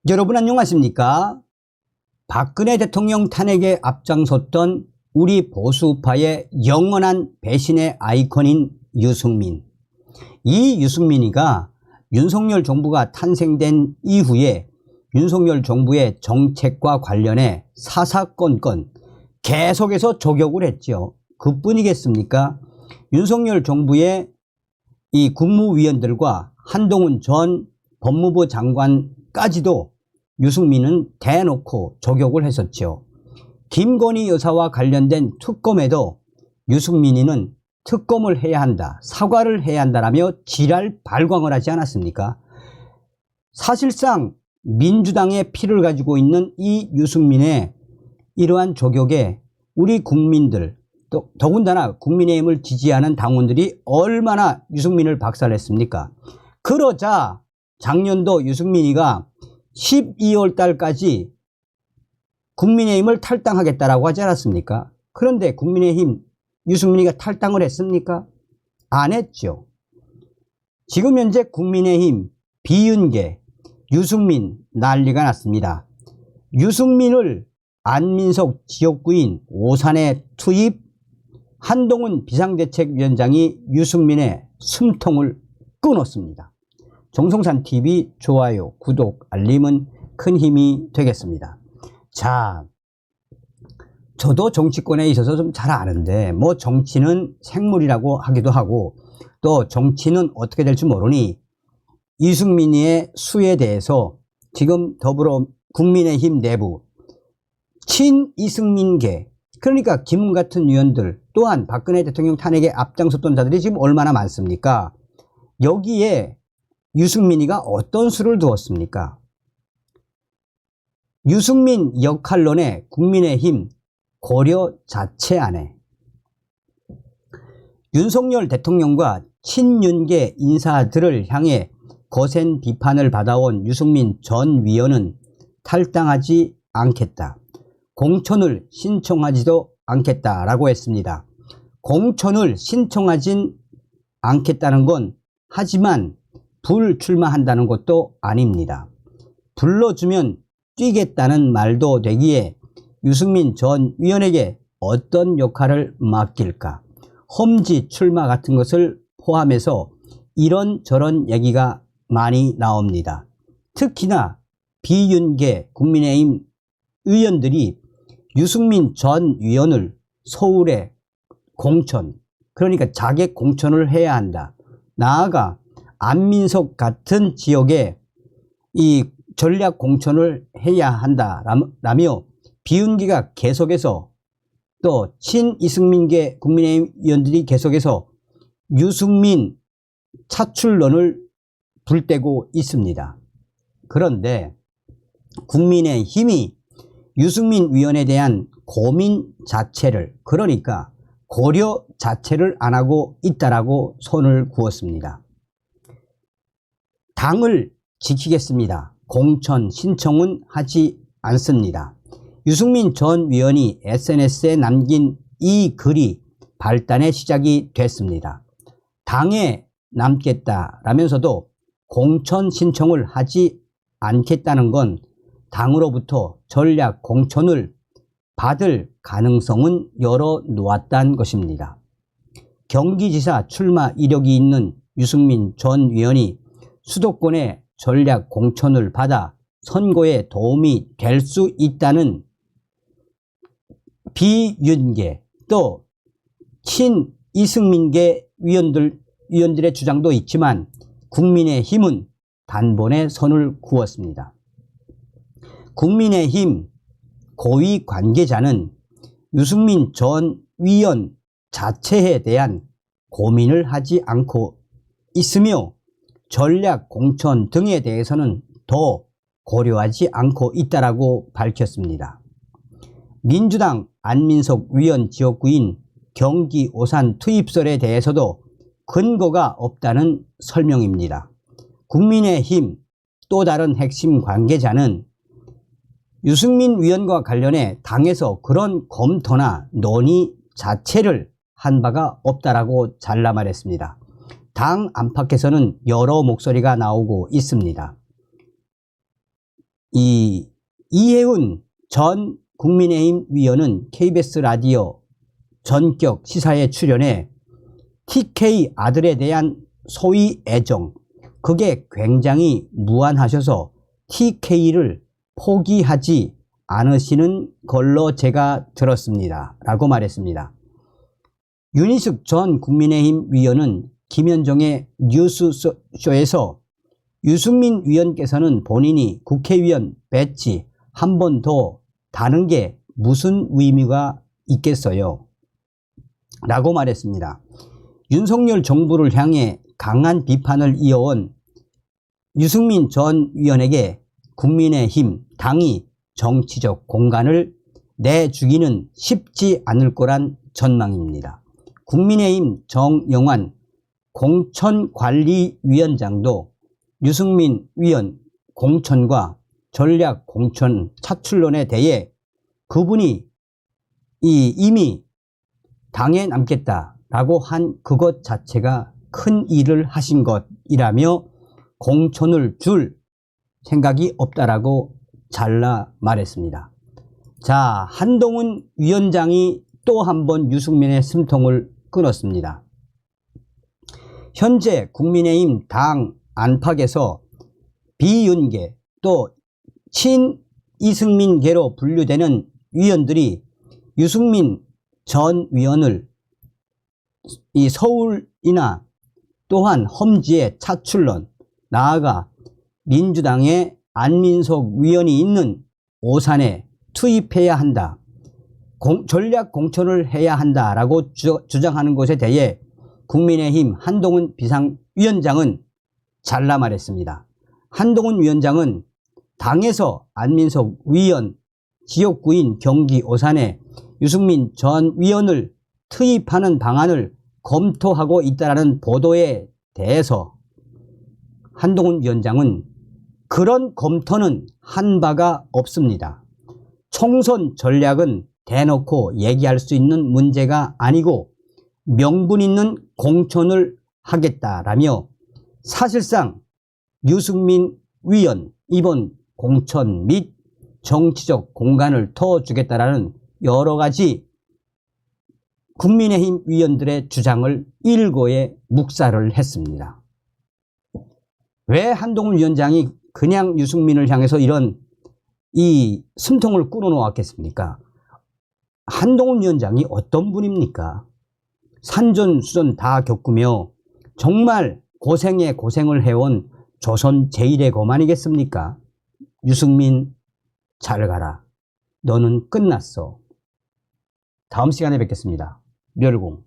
여러분 안녕하십니까? 박근혜 대통령 탄핵에 앞장섰던 우리 보수파의 영원한 배신의 아이콘인 유승민. 이 유승민이가 윤석열 정부가 탄생된 이후에 윤석열 정부의 정책과 관련해 사사건건 계속해서 저격을 했죠. 그뿐이겠습니까? 윤석열 정부의 이 국무위원들과 한동훈 전 법무부 장관까지도 유승민은 대놓고 저격을 했었죠. 김건희 여사와 관련된 특검에도 유승민이는 특검을 해야 한다, 사과를 해야 한다라며 지랄 발광을 하지 않았습니까? 사실상 민주당의 피를 가지고 있는 이 유승민의 이러한 저격에 우리 국민들, 또 더군다나 국민의힘을 지지하는 당원들이 얼마나 유승민을 박살냈습니까? 그러자 작년도 유승민이가 12월 달까지 국민의힘을 탈당하겠다라고 하지 않았습니까? 그런데 국민의힘 유승민이가 탈당을 했습니까? 안 했죠. 지금 현재 국민의힘 비윤계 유승민 난리가 났습니다. 유승민을 안민석 지역구인 오산에 투입, 한동훈 비상대책위원장이 유승민의 숨통을 끊었습니다. 정성산TV 좋아요, 구독, 알림은 큰 힘이 되겠습니다. 자, 저도 정치권에 있어서 좀 잘 아는데 뭐 정치는 생물이라고 하기도 하고 또 정치는 어떻게 될지 모르니 유승민의 수에 대해서 지금 더불어 국민의힘 내부 친이승민계, 그러니까 김 같은 의원들 또한 박근혜 대통령 탄핵에 앞장섰던 자들이 지금 얼마나 많습니까? 여기에 유승민이가 어떤 수를 두었습니까? 유승민 역할론의 국민의힘 고려 자체안에 윤석열 대통령과 친윤계 인사들을 향해 거센 비판을 받아온 유승민 전 위원은 탈당하지 않겠다, 공천을 신청하지도 않겠다라고 했습니다. 공천을 신청하진 않겠다는 건 하지만 불출마한다는 것도 아닙니다. 불러주면 뛰겠다는 말도 되기에 유승민 전 위원에게 어떤 역할을 맡길까, 험지 출마 같은 것을 포함해서 이런저런 얘기가 많이 나옵니다. 특히나 비윤계 국민의힘 의원들이 유승민 전 위원을 서울에 공천, 그러니까 자객 공천을 해야 한다, 나아가 안민석 같은 지역에 이 전략 공천을 해야 한다라며 비윤계가 계속해서 또 친이승민계 국민의힘 의원들이 계속해서 유승민 차출론을 불떼고 있습니다. 그런데 국민의힘이 유승민 위원에 대한 고민 자체를, 그러니까 고려 자체를 안 하고 있다라고 손을 구었습니다. 당을 지키겠습니다, 공천 신청은 하지 않습니다. 유승민 전 위원이 SNS에 남긴 이 글이 발단의 시작이 됐습니다. 당에 남겠다라면서도 공천 신청을 하지 않겠다는 건 당으로부터 전략 공천을 받을 가능성은 열어놓았다는 것입니다. 경기지사 출마 이력이 있는 유승민 전 위원이 수도권의 전략 공천을 받아 선거에 도움이 될 수 있다는 비윤계 또 친이승민계 위원들의 주장도 있지만 국민의힘은 단번에 선을 그었습니다. 국민의힘 고위 관계자는 유승민 전 위원 자체에 대한 고민을 하지 않고 있으며 전략 공천 등에 대해서는 더 고려하지 않고 있다라고 밝혔습니다. 민주당 안민석 위원 지역구인 경기 오산 투입설에 대해서도 근거가 없다는 설명입니다. 국민의힘 또 다른 핵심 관계자는 유승민 위원과 관련해 당에서 그런 검토나 논의 자체를 한 바가 없다라고 잘라 말했습니다. 당 안팎에서는 여러 목소리가 나오고 있습니다. 이 이혜훈 전 국민의힘 위원은 KBS 라디오 전격 시사에 출연해 TK 아들에 대한 소위 애정, 그게 굉장히 무한하셔서 TK를 포기하지 않으시는 걸로 제가 들었습니다. 라고 말했습니다. 윤희숙 전 국민의힘 위원은 김현정의 뉴스쇼에서 유승민 위원께서는 본인이 국회의원 배치 한 번 더 다는 게 무슨 의미가 있겠어요? 라고 말했습니다. 윤석열 정부를 향해 강한 비판을 이어온 유승민 전 위원에게 국민의힘 당이 정치적 공간을 내주기는 쉽지 않을 거란 전망입니다. 국민의힘 정영환 공천관리위원장도 유승민 위원 공천과 전략 공천 차출론에 대해 그분이 이미 당에 남겠다라고 한 그것 자체가 큰 일을 하신 것이라며 공천을 줄 생각이 없다라고 잘라 말했습니다. 자, 한동훈 위원장이 또 한 번 유승민의 숨통을 끊었습니다. 현재 국민의힘 당 안팎에서 비윤계 또 친이승민계로 분류되는 위원들이 유승민 전 위원을 이 서울이나 또한 험지의 차출론, 나아가 민주당의 안민석 위원이 있는 오산에 투입해야 한다, 전략 공천을 해야 한다라고 주장하는 것에 대해 국민의힘 한동훈 비상위원장은 잘라 말했습니다. 한동훈 위원장은 당에서 안민석 위원 지역구인 경기 오산에 유승민 전 위원을 투입하는 방안을 검토하고 있다는 보도에 대해서 한동훈 위원장은 그런 검토는 한 바가 없습니다. 총선 전략은 대놓고 얘기할 수 있는 문제가 아니고 명분 있는 공천을 하겠다라며 사실상 유승민 위원 이번 공천 및 정치적 공간을 터주겠다라는 여러 가지 국민의힘 위원들의 주장을 일고에 묵살을 했습니다. 왜 한동훈 위원장이 그냥 유승민을 향해서 이런 이 숨통을 끊어놓았겠습니까? 한동훈 위원장이 어떤 분입니까? 산전수전 다 겪으며 정말 고생에 고생을 해온 조선 제1의 검 아니겠습니까? 유승민 잘 가라. 너는 끝났어. 다음 시간에 뵙겠습니다. 멸공.